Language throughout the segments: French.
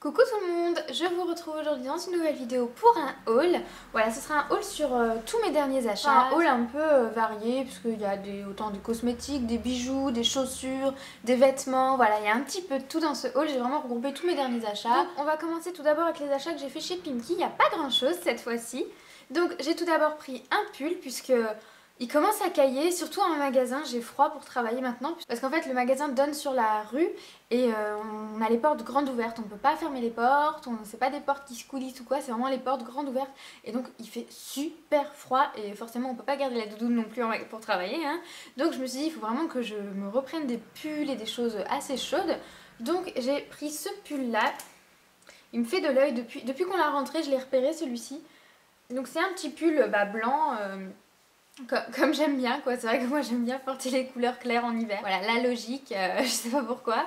Coucou tout le monde, je vous retrouve aujourd'hui dans une nouvelle vidéo pour un haul. Voilà, ce sera un haul sur tous mes derniers achats. Un haul un peu varié puisqu'il y a autant de cosmétiques, des bijoux, des chaussures, des vêtements. Voilà, il y a un petit peu de tout dans ce haul. J'ai vraiment regroupé tous mes derniers achats. Donc on va commencer tout d'abord avec les achats que j'ai fait chez Pimkie. Il n'y a pas grand chose cette fois-ci. Donc j'ai tout d'abord pris un pull puisque il commence à cailler, surtout en magasin, j'ai froid pour travailler maintenant parce qu'en fait le magasin donne sur la rue et on a les portes grandes ouvertes, on peut pas fermer les portes, c'est pas des portes qui se coulissent ou quoi, c'est vraiment les portes grandes ouvertes et donc il fait super froid et forcément on peut pas garder la doudoune non plus pour travailler hein. Donc je me suis dit il faut vraiment que je me reprenne des pulls et des choses assez chaudes, donc j'ai pris ce pull là, il me fait de l'œil depuis qu'on l'a rentré, je l'ai repéré celui-ci, donc c'est un petit pull blanc. Comme j'aime bien quoi, c'est vrai que moi j'aime bien porter les couleurs claires en hiver. Voilà, la logique, je sais pas pourquoi.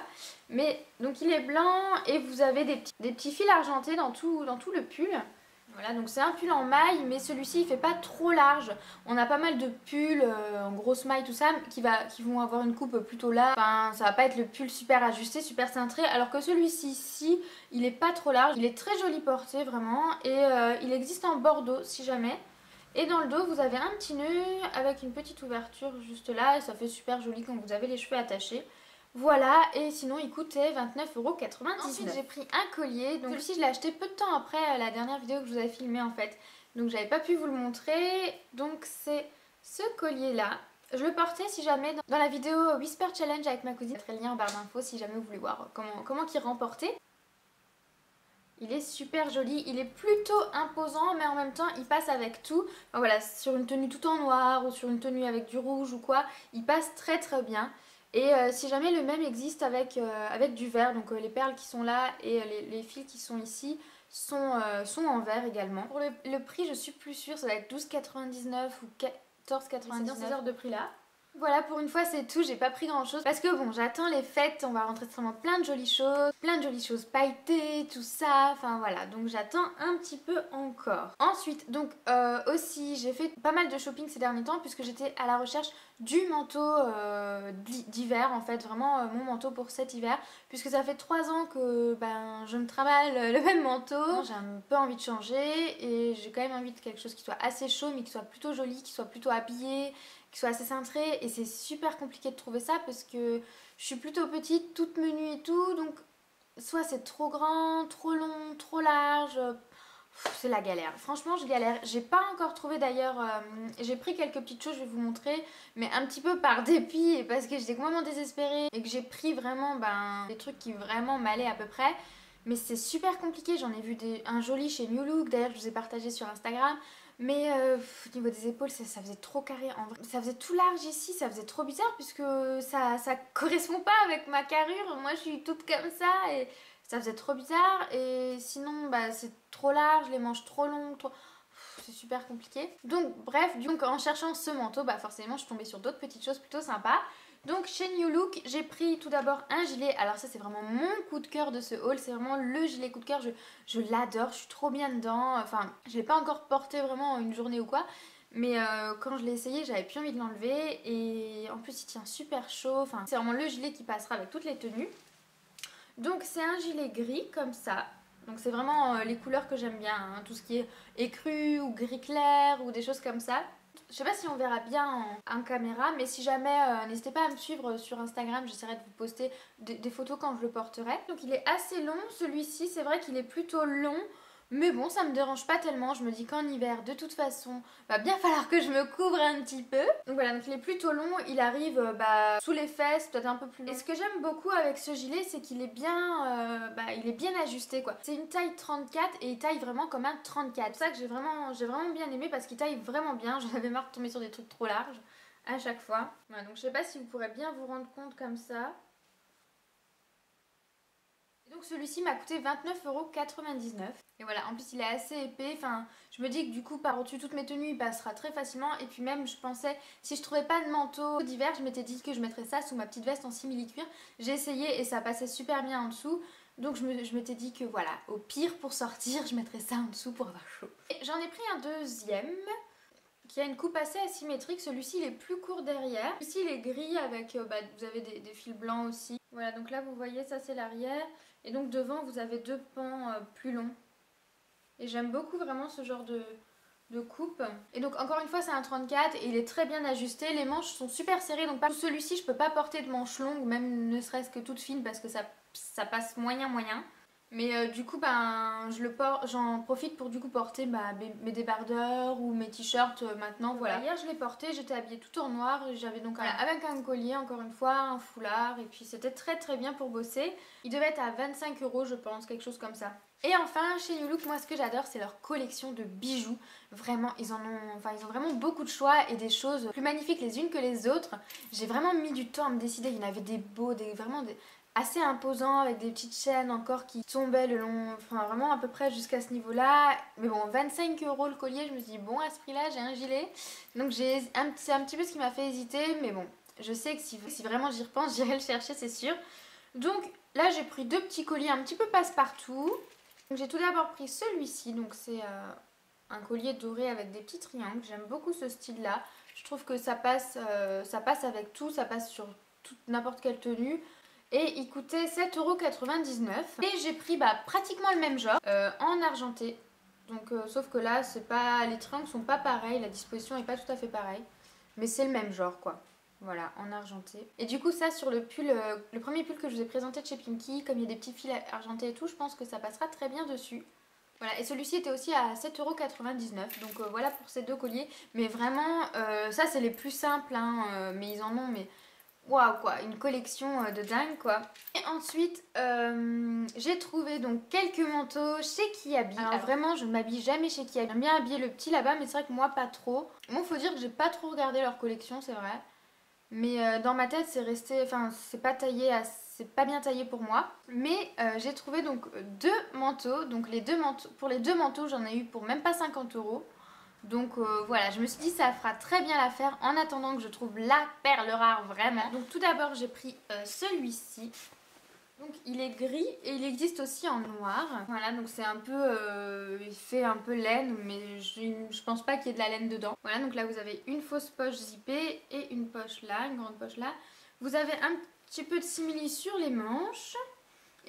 Mais donc il est blanc et vous avez des petits fils argentés dans tout le pull. Voilà, donc c'est un pull en maille, mais celui-ci il fait pas trop large. On a pas mal de pulls en grosse maille, tout ça, qui vont avoir une coupe plutôt large. Enfin, ça va pas être le pull super ajusté, super cintré, alors que celui-ci ici, il est pas trop large. Il est très joli porté vraiment, et il existe en bordeaux si jamais. Et dans le dos, vous avez un petit nœud avec une petite ouverture juste là. Et ça fait super joli quand vous avez les cheveux attachés. Voilà, et sinon il coûtait 29,99 €. Ensuite j'ai pris un collier. Donc celui-ci je l'ai acheté peu de temps après la dernière vidéo que je vous avais filmée en fait. Donc j'avais pas pu vous le montrer. Donc c'est ce collier là. Je le portais si jamais dans la vidéo Whisper Challenge avec ma cousine. Je mettrai le lien en barre d'infos si jamais vous voulez voir comment qu'il remportait. Il est super joli, il est plutôt imposant mais en même temps il passe avec tout. Enfin, voilà, sur une tenue tout en noir ou sur une tenue avec du rouge ou quoi, il passe très très bien. Et si jamais le même existe avec du vert, donc les perles qui sont là et les fils qui sont ici sont en vert également. Pour le prix je suis plus sûre, ça va être 12,99 ou 14,99. C'est dans ces heures de prix là. Voilà, pour une fois c'est tout, j'ai pas pris grand chose parce que bon, j'attends les fêtes, on va rentrer vraiment plein de jolies choses pailletées, tout ça, enfin voilà, donc j'attends un petit peu encore. Ensuite, donc aussi j'ai fait pas mal de shopping ces derniers temps puisque j'étais à la recherche du manteau d'hiver en fait, vraiment mon manteau pour cet hiver, puisque ça fait 3 ans que je me travaille le même manteau. J'ai un peu envie de changer et j'ai quand même envie de quelque chose qui soit assez chaud mais qui soit plutôt joli, qui soit plutôt habillé, qui soit assez cintré, et c'est super compliqué de trouver ça parce que je suis plutôt petite, toute menue et tout, donc soit c'est trop grand, trop long, trop large, c'est la galère. Franchement je galère, j'ai pas encore trouvé d'ailleurs, j'ai pris quelques petites choses, je vais vous montrer, mais un petit peu par dépit et parce que j'étais complètement désespérée et que j'ai pris vraiment des trucs qui vraiment m'allaient à peu près. Mais c'est super compliqué, j'en ai vu un joli chez New Look, d'ailleurs je vous ai partagé sur Instagram. Mais au niveau des épaules, ça faisait trop carré en vrai. Ça faisait tout large ici, ça faisait trop bizarre puisque ça correspond pas avec ma carrure. Moi je suis toute comme ça et ça faisait trop bizarre. Et sinon c'est trop large, les manches trop longues, c'est super compliqué. Donc bref, en cherchant ce manteau, forcément je suis tombée sur d'autres petites choses plutôt sympas. Donc chez New Look, j'ai pris tout d'abord un gilet. Alors ça c'est vraiment mon coup de cœur de ce haul, c'est vraiment le gilet coup de cœur, je l'adore, je suis trop bien dedans. Enfin, je l'ai pas encore porté vraiment une journée ou quoi, mais quand je l'ai essayé, j'avais plus envie de l'enlever et en plus il tient super chaud. Enfin, c'est vraiment le gilet qui passera avec toutes les tenues. Donc c'est un gilet gris comme ça. Donc c'est vraiment les couleurs que j'aime bien, hein. Tout ce qui est écru ou gris clair ou des choses comme ça. Je sais pas si on verra bien en caméra, mais si jamais, n'hésitez pas à me suivre sur Instagram, j'essaierai de vous poster des photos quand je le porterai. Donc il est assez long, celui-ci, c'est vrai qu'il est plutôt long, mais bon, ça me dérange pas tellement. Je me dis qu'en hiver, de toute façon, va bien falloir que je me couvre un petit peu. Donc voilà, donc il est plutôt long, il arrive sous les fesses, peut-être un peu plus long. Et ce que j'aime beaucoup avec ce gilet, c'est qu'il est bien ajusté quoi. C'est une taille 34 et il taille vraiment comme un 34. C'est ça que j'ai vraiment bien aimé parce qu'il taille vraiment bien. J'en avais marre de tomber sur des trucs trop larges à chaque fois. Voilà, donc je sais pas si vous pourrez bien vous rendre compte comme ça. Et donc celui-ci m'a coûté 29,99 €. Et voilà, en plus il est assez épais, enfin je me dis que du coup par-dessus toutes mes tenues il passera très facilement. Et puis même je pensais, si je trouvais pas de manteau d'hiver, je m'étais dit que je mettrais ça sous ma petite veste en simili-cuir. J'ai essayé et ça passait super bien en dessous. Donc je m'étais dit que voilà, au pire pour sortir je mettrais ça en dessous pour avoir chaud. J'en ai pris un deuxième. qui a une coupe assez asymétrique. Celui-ci il est plus court derrière. Celui-ci il est gris avec, vous avez des fils blancs aussi. Voilà, donc là vous voyez, ça c'est l'arrière. Et donc devant vous avez deux pans plus longs. Et j'aime beaucoup vraiment ce genre de coupe. Et donc encore une fois c'est un 34 et il est très bien ajusté. Les manches sont super serrées, donc pas celui-ci je peux pas porter de manches longues, même ne serait-ce que toute fine parce que ça passe moyen. Mais du coup je le porte, j'en profite pour du coup porter mes débardeurs ou mes t-shirts maintenant. Voilà. Hier je l'ai porté, j'étais habillée tout en noir, j'avais donc avec un collier encore une fois, un foulard et puis c'était très bien pour bosser. Il devait être à 25 € je pense, quelque chose comme ça. Et enfin chez New Look, moi ce que j'adore c'est leur collection de bijoux. Vraiment ils ont vraiment beaucoup de choix et des choses plus magnifiques les unes que les autres. J'ai vraiment mis du temps à me décider, il y en avait des beaux, vraiment assez imposants avec des petites chaînes encore qui tombaient le long, enfin vraiment à peu près jusqu'à ce niveau là. Mais bon 25 € le collier, je me suis dit bon à ce prix là j'ai un gilet. Donc c'est un petit peu ce qui m'a fait hésiter, mais bon je sais que si vraiment j'y repense j'irai le chercher c'est sûr. Donc là j'ai pris deux petits colliers un petit peu passe-partout. Donc j'ai tout d'abord pris celui-ci, donc c'est un collier doré avec des petits triangles. J'aime beaucoup ce style là, je trouve que ça passe avec tout, ça passe sur n'importe quelle tenue. Et il coûtait 7,99 €. Et j'ai pris pratiquement le même genre en argenté. Donc sauf que là les triangles sont pas pareils, la disposition est pas tout à fait pareille. Mais c'est le même genre quoi. Voilà, en argenté. Et du coup ça sur le pull, le premier pull que je vous ai présenté de chez Pimkie, comme il y a des petits fils argentés et tout, je pense que ça passera très bien dessus. Voilà, et celui-ci était aussi à 7,99 €. Donc voilà pour ces deux colliers. Mais vraiment, ça c'est les plus simples, hein, mais ils en ont waouh quoi, une collection de dingue quoi. Et ensuite j'ai trouvé donc quelques manteaux chez Kiabi. Alors vraiment je ne m'habille jamais chez Kiabi. J'aime bien habiller le petit là-bas mais c'est vrai que moi pas trop. Bon faut dire que j'ai pas trop regardé leur collection c'est vrai. Mais dans ma tête c'est resté, enfin c'est pas taillé, c'est pas bien taillé pour moi. Mais j'ai trouvé donc deux manteaux. Donc pour les deux manteaux j'en ai eu pour même pas 50 €. Donc voilà, je me suis dit ça fera très bien l'affaire en attendant que je trouve la perle rare vraiment. Donc tout d'abord j'ai pris celui-ci. Donc il est gris et il existe aussi en noir. Voilà, donc c'est un peu, il fait un peu laine mais je pense pas qu'il y ait de la laine dedans. Voilà, donc là vous avez une fausse poche zippée et une poche là, une grande poche là. Vous avez un petit peu de simili sur les manches.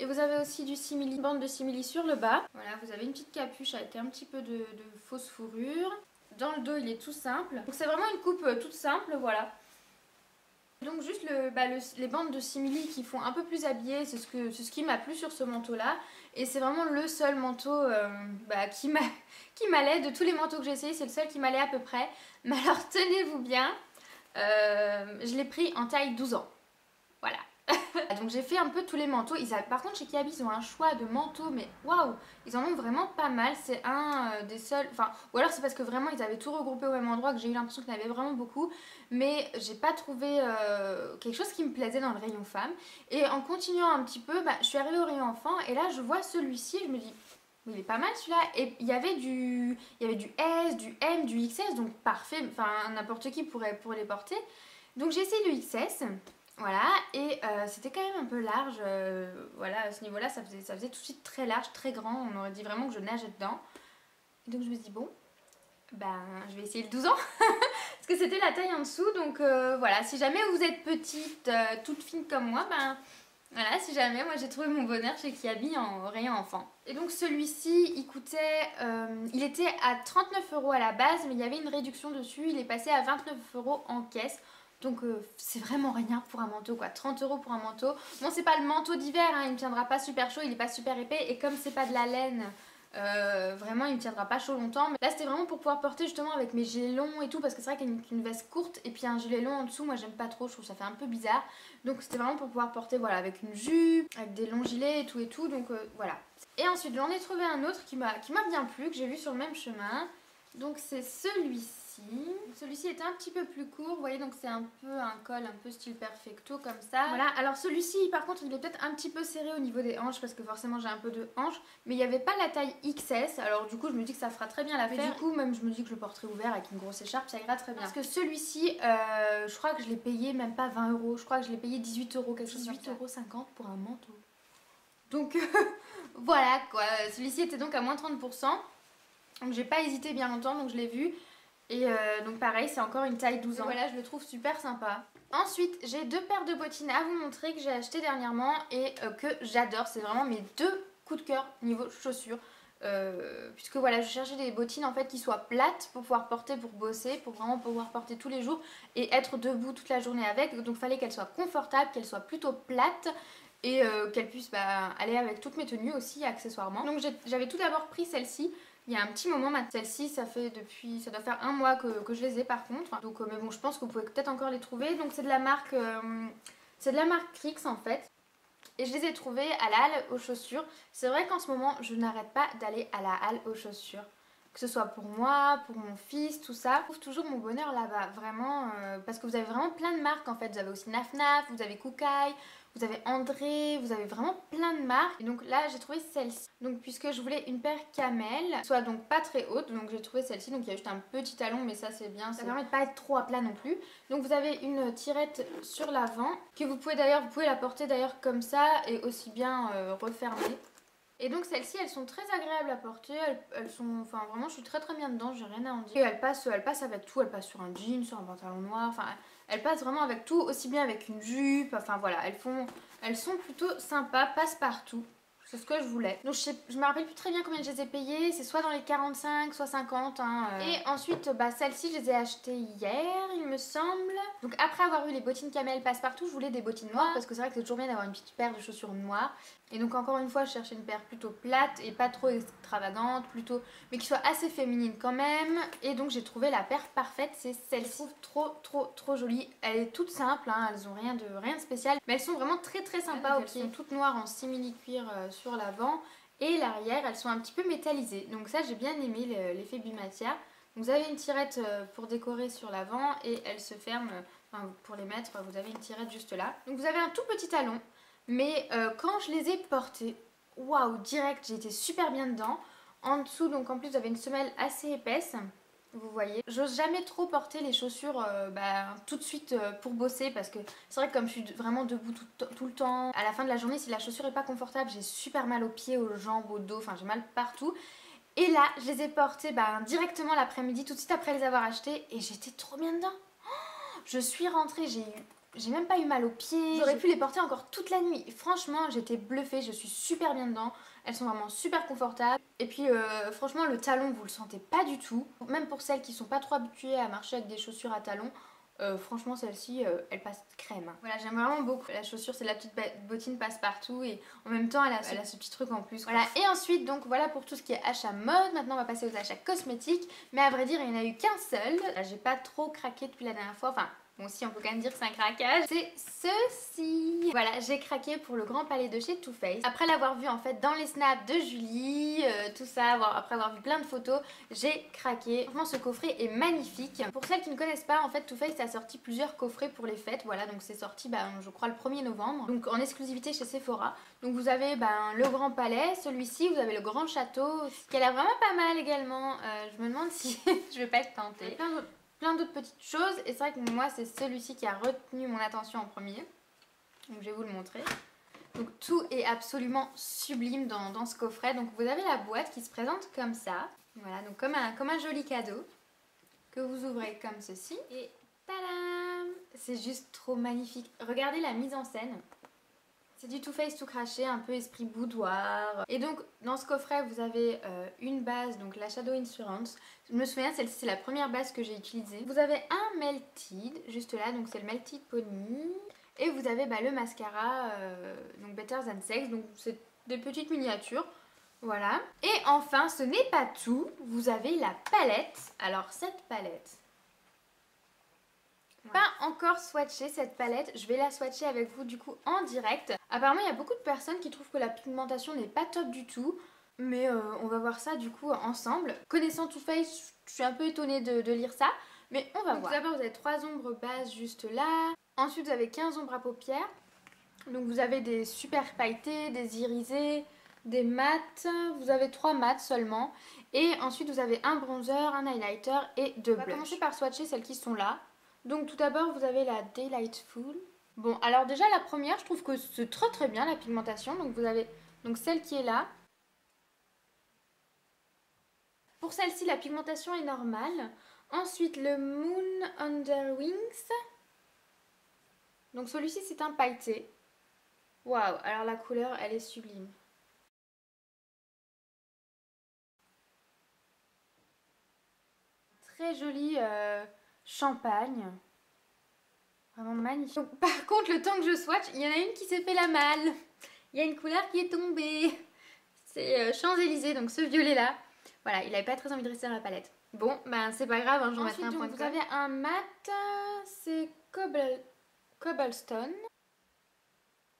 Et vous avez aussi une bande de simili sur le bas. Voilà, vous avez une petite capuche avec un petit peu de fausse fourrure. Dans le dos, il est tout simple. Donc c'est vraiment une coupe toute simple, voilà. Donc juste les bandes de simili qui font un peu plus habillé, c'est ce qui m'a plu sur ce manteau-là. Et c'est vraiment le seul manteau qui m'allait. De tous les manteaux que j'ai essayé, c'est le seul qui m'allait à peu près. Mais alors tenez-vous bien, je l'ai pris en taille 12 ans. Voilà. Donc j'ai fait un peu tous les manteaux. Par contre chez Kiabi ils ont un choix de manteaux mais waouh, ils en ont vraiment pas mal. C'est un des seuls, ou alors c'est parce que vraiment ils avaient tout regroupé au même endroit que j'ai eu l'impression qu'il y en avait vraiment beaucoup. Mais j'ai pas trouvé quelque chose qui me plaisait dans le rayon femmes. Et en continuant un petit peu, je suis arrivée au rayon enfant et là je vois celui-ci, je me dis il est pas mal celui-là. Et il y avait du S, du M, du XS, donc parfait, enfin n'importe qui pourrait les porter. Donc j'ai essayé le XS. Voilà, et c'était quand même un peu large, voilà, à ce niveau-là, ça faisait tout de suite très large, très grand, on aurait dit vraiment que je nageais dedans. Et donc je me suis dit, bon, je vais essayer le 12 ans, parce que c'était la taille en dessous, donc voilà, si jamais vous êtes petite, toute fine comme moi, voilà, si jamais, moi j'ai trouvé mon bonheur chez Kiabi en rayon enfant. Et donc celui-ci, il était à 39 € à la base, mais il y avait une réduction dessus, il est passé à 29 € en caisse. Donc c'est vraiment rien pour un manteau quoi, 30 € pour un manteau. Bon c'est pas le manteau d'hiver, hein, il me tiendra pas super chaud, il est pas super épais. Et comme c'est pas de la laine, vraiment il me tiendra pas chaud longtemps. Mais là c'était vraiment pour pouvoir porter justement avec mes gilets longs et tout. Parce que c'est vrai qu'une veste courte et puis un gilet long en dessous, moi j'aime pas trop, je trouve que ça fait un peu bizarre. Donc c'était vraiment pour pouvoir porter voilà avec une jupe, avec des longs gilets et tout. Donc voilà. Et ensuite j'en ai trouvé un autre qui m'a bien plu, que j'ai vu sur le même chemin. Donc c'est celui-ci. Celui-ci est un petit peu plus court, vous voyez, donc c'est un peu un col un peu style perfecto comme ça. Voilà, alors celui-ci par contre il est peut-être un petit peu serré au niveau des hanches parce que forcément j'ai un peu de hanches. Mais il n'y avait pas la taille XS, alors du coup je me dis que ça fera très bien l'affaire. Mais du coup même je me dis que je le porterai ouvert avec une grosse écharpe, ça ira très bien. Parce que celui-ci, je crois que je l'ai payé même pas 20 €, je crois que je l'ai payé 18 €, quelque chose comme ça. 18,50 € pour un manteau. Donc voilà quoi, celui-ci était donc à moins 30%. Donc j'ai pas hésité bien longtemps, donc je l'ai vu. Et donc pareil, c'est encore une taille 12 ans. Voilà, je le trouve super sympa. Ensuite, j'ai 2 paires de bottines à vous montrer que j'ai acheté dernièrement et que j'adore. C'est vraiment mes 2 coups de cœur niveau chaussures. Puisque voilà, je cherchais des bottines en fait qui soient plates pour pouvoir porter pour bosser, pour vraiment pouvoir porter tous les jours et être debout toute la journée avec. Donc il fallait qu'elles soient confortables, qu'elles soient plutôt plates et qu'elles puissent aller avec toutes mes tenues aussi accessoirement. Donc j'avais tout d'abord pris celle-ci. Il y a un petit moment, celle-ci ça doit faire un mois que je les ai par contre. Donc mais bon, je pense que vous pouvez peut-être encore les trouver. Donc c'est de la marque Crix en fait. Et je les ai trouvées à la halle aux chaussures. C'est vrai qu'en ce moment, je n'arrête pas d'aller à la halle aux chaussures. Que ce soit pour moi, pour mon fils, tout ça. Je trouve toujours mon bonheur là-bas, vraiment. Parce que vous avez vraiment plein de marques en fait. Vous avez aussi Naf Naf, vous avez Kookai, vous avez André, vous avez vraiment plein de marques. Et donc là, j'ai trouvé celle-ci. Donc puisque je voulais une paire camel, soit donc pas très haute, donc j'ai trouvé celle-ci. Donc il y a juste un petit talon, mais ça c'est bien. Ça permet de pas être trop à plat non plus. Donc vous avez une tirette sur l'avant, que vous pouvez la porter d'ailleurs comme ça et aussi bien refermer. Et donc celles-ci elles sont très agréables à porter, elles sont, enfin vraiment je suis très bien dedans, j'ai rien à en dire. Et elles passent avec tout, elles passent sur un jean, sur un pantalon noir, enfin elles passent vraiment avec tout, aussi bien avec une jupe, enfin voilà, elles sont plutôt sympas, passe-partout. C'est ce que je voulais. Donc je me rappelle plus très bien combien je les ai payées. C'est soit dans les 45, soit 50. Et ensuite, celles-ci, je les ai achetées hier, il me semble. Donc après avoir eu les bottines camel passe-partout, je voulais des bottines noires. Parce que c'est vrai que c'est toujours bien d'avoir une petite paire de chaussures noires. Et donc encore une fois, je cherchais une paire plutôt plate et pas trop extravagante, mais qui soit assez féminine quand même. Et donc j'ai trouvé la paire parfaite, c'est celle-ci. Je trouve trop jolie. Elle est toute simple, hein, elles ont rien de spécial. Mais elles sont vraiment très sympas au pied. Elles sont toutes noires en simili-cuir sur l'avant. Et l'arrière, elles sont un petit peu métallisées. Donc ça, j'ai bien aimé l'effet bimatière. Donc vous avez une tirette pour décorer sur l'avant et elle se ferme, pour les mettre, vous avez une tirette juste là. Donc vous avez un tout petit talon. Mais quand je les ai portés, waouh, direct, j'ai été super bien dedans. En dessous, donc en plus, vous avez une semelle assez épaisse, vous voyez. J'ose jamais trop porter les chaussures tout de suite pour bosser parce que c'est vrai que comme je suis vraiment debout tout le temps, à la fin de la journée, si la chaussure est pas confortable, j'ai super mal aux pieds, aux jambes, au dos, enfin j'ai mal partout. Et là, je les ai portés directement l'après-midi, tout de suite après les avoir achetés et j'étais trop bien dedans. Je suis rentrée, j'ai même pas eu mal aux pieds. J'aurais pu les porter encore toute la nuit. Franchement, j'étais bluffée, je suis super bien dedans. Elles sont vraiment super confortables. Et puis franchement, le talon, vous le sentez pas du tout. Même pour celles qui sont pas trop habituées à marcher avec des chaussures à talons, franchement celle-ci elle passe crème. Voilà, j'aime vraiment beaucoup. La chaussure, c'est la petite bottine passe-partout et en même temps elle a ce petit truc en plus. Voilà, et ensuite donc voilà pour tout ce qui est achat mode. Maintenant on va passer aux achats cosmétiques. Mais à vrai dire il n'y en a eu qu'un seul. J'ai pas trop craqué depuis la dernière fois. Enfin bon, si on peut quand même dire que c'est un craquage. C'est ceci. Voilà, j'ai craqué pour le grand palais de chez Too Faced. Après l'avoir vu en fait dans les snaps de Julie, tout ça, après avoir vu plein de photos, j'ai craqué. Franchement, ce coffret est magnifique. Pour celles qui ne connaissent pas, en fait, Too Faced a sorti plusieurs coffrets pour les fêtes. Voilà, donc c'est sorti, je crois, le 1er novembre. Donc en exclusivité chez Sephora. Donc vous avez le grand palais, celui-ci, vous avez le grand château, qui a l'air vraiment pas mal également. Je me demande si je vais pas être tentée. Plein d'autres petites choses et c'est vrai que moi c'est celui-ci qui a retenu mon attention en premier, donc je vais vous le montrer. Donc tout est absolument sublime dans ce coffret. Donc vous avez la boîte qui se présente comme ça, voilà, donc comme un joli cadeau que vous ouvrez comme ceci et tadam, c'est juste trop magnifique. Regardez la mise en scène. C'est du Too Faced tout craché, un peu esprit boudoir. Et donc dans ce coffret vous avez une base, donc la Shadow Insurance. Je me souviens, celle-ci c'est la première base que j'ai utilisée. Vous avez un Melted juste là, donc c'est le Melted Pony. Et vous avez le mascara, donc Better Than Sex, donc c'est des petites miniatures. Voilà. Et enfin, ce n'est pas tout, vous avez la palette. Alors cette palette, pas encore swatché cette palette, je vais la swatcher avec vous du coup en direct. Apparemment il y a beaucoup de personnes qui trouvent que la pigmentation n'est pas top du tout, mais on va voir ça du coup ensemble. Connaissant Too Faced, je suis un peu étonnée de lire ça, mais on va voir. Tout d'abord vous avez 3 ombres bases juste là, ensuite vous avez 15 ombres à paupières, donc vous avez des super pailletés, des irisés, des mats, vous avez 3 mats seulement, et ensuite vous avez un bronzer, un highlighter et 2 blushs. On va commencer par swatcher celles qui sont là. Donc tout d'abord vous avez la Delightful. Bon alors déjà la première je trouve que c'est très bien la pigmentation. Donc vous avez celle qui est là. Pour celle-ci la pigmentation est normale. Ensuite le Moon Under Wings. Donc celui-ci c'est un pailleté. Waouh, alors la couleur elle est sublime. Très joli champagne. Vraiment magnifique. Donc, par contre le temps que je swatch, il y en a une qui s'est fait la malle. Il y a une couleur qui est tombée. C'est Champs-Élysées, donc ce violet là. Voilà, il avait pas très envie de rester dans la palette. Bon, ben c'est pas grave, hein, j'en mettrai un point de colle. Vous avez un mat, c'est Cobblestone.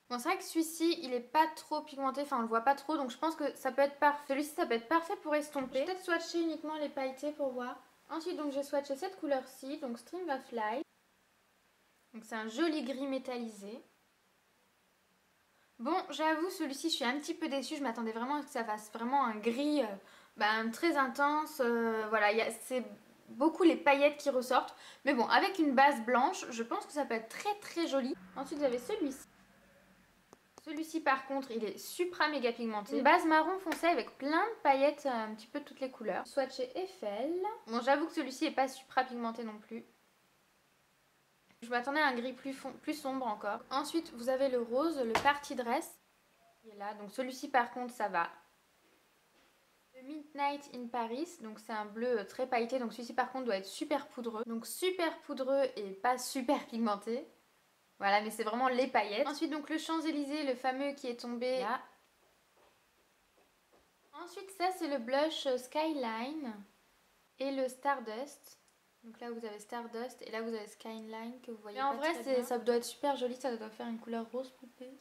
Bon, c'est vrai que celui-ci, il est pas trop pigmenté, enfin on le voit pas trop, donc je pense que ça peut être parfait. Celui-ci, ça peut être parfait pour estomper. Je vais peut-être swatcher uniquement les pailletés pour voir. Ensuite, donc j'ai swatché cette couleur-ci, donc String of Light. Donc c'est un joli gris métallisé. Bon, j'avoue, celui-ci, je suis un petit peu déçue. Je m'attendais vraiment à ce que ça fasse vraiment un gris très intense. Voilà, c'est beaucoup les paillettes qui ressortent. Mais bon, avec une base blanche, je pense que ça peut être très très joli. Ensuite, vous avez celui-ci. Celui-ci, par contre, il est supra méga pigmenté. Une base marron foncé avec plein de paillettes, un petit peu de toutes les couleurs. Swatché Eiffel. Bon, j'avoue que celui-ci n'est pas supra pigmenté non plus. Je m'attendais à un gris plus sombre encore. Ensuite, vous avez le rose, le party dress. Qui est là. Donc celui-ci, par contre, ça va. Le Midnight in Paris. Donc c'est un bleu très pailleté. Donc celui-ci, par contre, doit être super poudreux. Donc super poudreux et pas super pigmenté. Voilà, mais c'est vraiment les paillettes. Ensuite, donc le Champs-Élysées, le fameux qui est tombé là. Ensuite, ça, c'est le blush Skyline et le Stardust. Donc là, vous avez Stardust et là, vous avez Skyline que vous voyez pas très bien. Mais en vrai, ça doit être super joli. Ça doit faire une couleur rose poupée.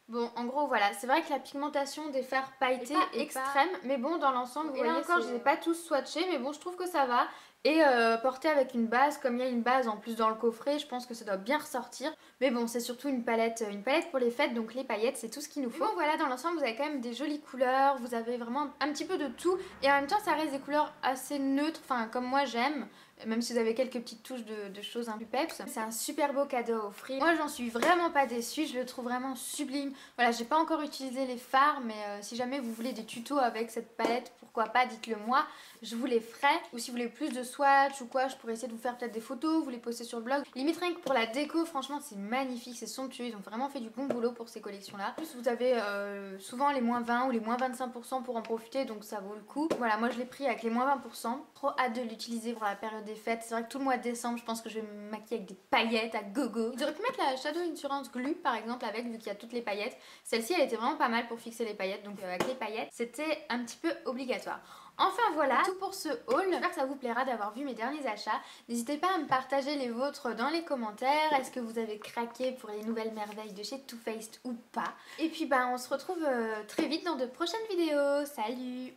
Bon, en gros, voilà, c'est vrai que la pigmentation des fards pailletés est extrême, mais bon, dans l'ensemble, vous voyez, là encore, je les ai pas tous swatchés, mais bon, je trouve que ça va. Et porté avec une base, comme il y a une base en plus dans le coffret, je pense que ça doit bien ressortir. Mais bon, c'est surtout une palette pour les fêtes, donc les paillettes, c'est tout ce qu'il nous faut. Mais bon, voilà, dans l'ensemble, vous avez quand même des jolies couleurs, vous avez vraiment un petit peu de tout. Et en même temps, ça reste des couleurs assez neutres, enfin, comme moi j'aime. Même si vous avez quelques petites touches de choses un peu peps. C'est un super beau cadeau à offrir. Moi, j'en suis vraiment pas déçue, je le trouve vraiment sublime. Voilà, j'ai pas encore utilisé les fards, mais si jamais vous voulez des tutos avec cette palette, pourquoi pas, dites-le moi, je vous les ferai. Ou si vous voulez plus de swatch ou quoi, je pourrais essayer de vous faire peut-être des photos, vous les poster sur le blog. Limite rien que pour la déco, franchement c'est magnifique, c'est somptueux, ils ont vraiment fait du bon boulot pour ces collections là. En plus vous avez souvent les moins 20 ou les moins 25% pour en profiter, donc ça vaut le coup. Voilà, moi je l'ai pris avec les moins 20%, trop hâte de l'utiliser pour la période des fêtes. C'est vrai que tout le mois de décembre, je pense que je vais me maquiller avec des paillettes à gogo. Ils auraient pu mettre la Shadow Insurance Glue par exemple avec, vu qu'il y a toutes les paillettes. Celle-ci elle était vraiment pas mal pour fixer les paillettes, donc avec les paillettes c'était un petit peu obligatoire. Enfin voilà, tout pour ce haul. J'espère que ça vous plaira d'avoir vu mes derniers achats. N'hésitez pas à me partager les vôtres dans les commentaires. Est-ce que vous avez craqué pour les nouvelles merveilles de chez Too Faced ou pas? Et puis on se retrouve très vite dans de prochaines vidéos. Salut!